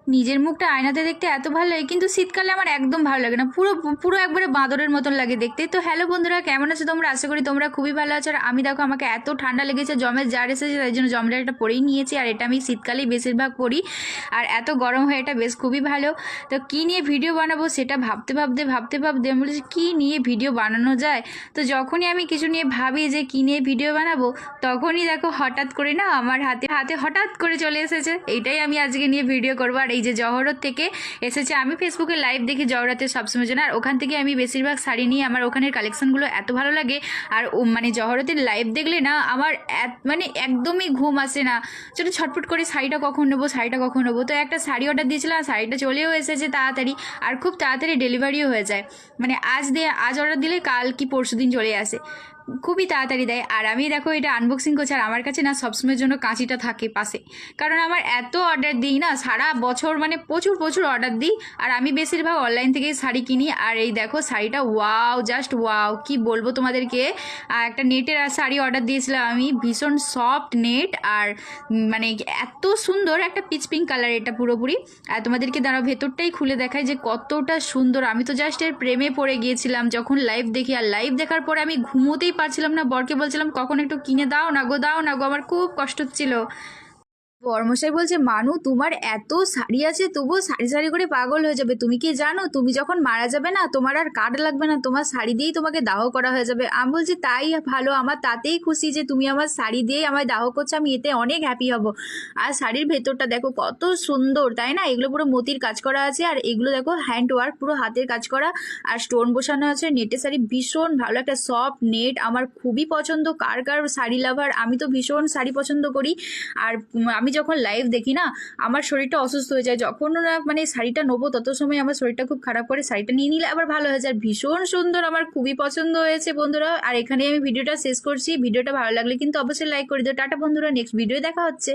নিজের মুখটা আয়নাতে দেখতে এত ভালো লাগে, কিন্তু শীতকালে আমার একদম ভালো লাগে না, পুরো পুরো একবারে বাঁদরের মতন লাগে দেখতে। তো হ্যালো বন্ধুরা, কেমন আছো তোমরা? আশা করি তোমরা খুবই ভালো আছো। আর আমি দেখো, আমাকে এত ঠান্ডা লেগেছে, জমের জার এসেছে, তাই জন্য জমের একটা পরেই নিয়েছি। আর এটা আমি শীতকালেই বেশিরভাগ পরি, আর এত গরম হয় এটা বেশ খুবই ভালো। তো কী নিয়ে ভিডিও বানাবো সেটা ভাবতে আমি বলেছি কী নিয়ে ভিডিও বানানো যায়। তো যখনই আমি কিছু নিয়ে ভাবি যে কী নিয়ে ভিডিও বানাবো, তখনই দেখো হঠাৎ করে না আমার হাতে হাতে হঠাৎ করে চলে এসেছে এইটাই আমি আজকে নিয়ে ভিডিও করবো। আর এই যে জহরত থেকে এসেছে, আমি ফেসবুকে লাইভ দেখি জহরতের সবসময় জন্য, আর ওখান থেকে আমি বেশিরভাগ শাড়ি নিই। আমার ওখানের কালেকশনগুলো এত ভালো লাগে। আর মানে জহরতের লাইভ দেখলে না আমার মানে একদমই ঘুম আসে না, চলো ছটফট করে শাড়িটা কখন নেবো। তো একটা শাড়ি অর্ডার দিয়েছিলাম, শাড়িটা চলেও এসেছে তাড়াতাড়ি, আর খুব তাড়াতাড়ি ডেলিভারিও হয়ে যায়। মানে আজ অর্ডার দিলে কাল কি পরশু দিন চলে আসে, খুবই তাড়াতাড়ি দেয়। আর আমি দেখো এটা আনবক্সিং করছি, আর আমার কাছে না সবসময়ের জন্য কাঁচিটা থাকে পাশে, কারণ আমার এত অর্ডার দিই না সারা বছর, মানে প্রচুর প্রচুর অর্ডার দিই। আর আমি বেশিরভাগ অনলাইন থেকেই শাড়ি কিনি। আর এই দেখো শাড়িটা, ওয়াও, জাস্ট ওয়াও, কি বলবো তোমাদেরকে। একটা নেটের শাড়ি অর্ডার দিয়েছিলাম আমি, ভীষণ সফট নেট, আর মানে এত সুন্দর একটা পিচ পিঙ্ক কালার এটা পুরোপুরি। আর তোমাদেরকে দাঁড়াও ভেতরটাই খুলে দেখায় যে কতটা সুন্দর। আমি তো জাস্ট এর প্রেমে পড়ে গিয়েছিলাম যখন লাইভ দেখি। আর লাইভ দেখার পরে আমি ঘুমোতেই পারছিলাম না, বরকে বলছিলাম কখন একটু কিনে দাও না গো, আমার খুব কষ্ট হচ্ছিল। বর্মশাই বলছে, মানু তোমার এত শাড়ি আছে তবুও সারি সারি করে পাগল হয়ে যাবে। তুমি কি জানো, তুমি যখন মারা যাবে না, তোমার আর কার্ড লাগবে না, তোমার শাড়ি দিয়েই তোমাকে দাহ করা হয়ে যাবে। আমি বলছি তাই ভালো, আমার তাতেই খুশি যে তুমি আমার শাড়ি দিয়েই আমায় দাহ করছো, আমি এতে অনেক হ্যাপি হব। আর শাড়ির ভেতরটা দেখো কত সুন্দর, তাই না? এগুলো পুরো মতির কাজ করা আছে, আর এগুলো দেখো হ্যান্ড ওয়ার্ক, পুরো হাতের কাজ করা, আর স্টোন বসানো আছে। নেটের শাড়ি ভীষণ ভালো, একটা সফট নেট, আমার খুবই পছন্দ। কার কার শাড়ি লাভার, আমি তো ভীষণ শাড়ি পছন্দ করি। আর আমি যখন লাইভ দেখি না, আমার শরীরটা অসুস্থ হয়ে যায়। যখন না মানে শাড়িটা নেবো তত সময় আমার শরীরটা খুব খারাপ করে, শাড়িটা নিয়ে নিলে আবার ভালো হয়ে যায়। ভীষণ সুন্দর, আমার খুবই পছন্দ হয়েছে বন্ধুরা। আর এখানে আমি ভিডিওটা শেষ করছি। ভিডিওটা ভালো লাগলে কিন্তু অবশ্যই লাইক করে দিও। টাটা বন্ধুরা, নেক্সট ভিডিও দেখা হচ্ছে।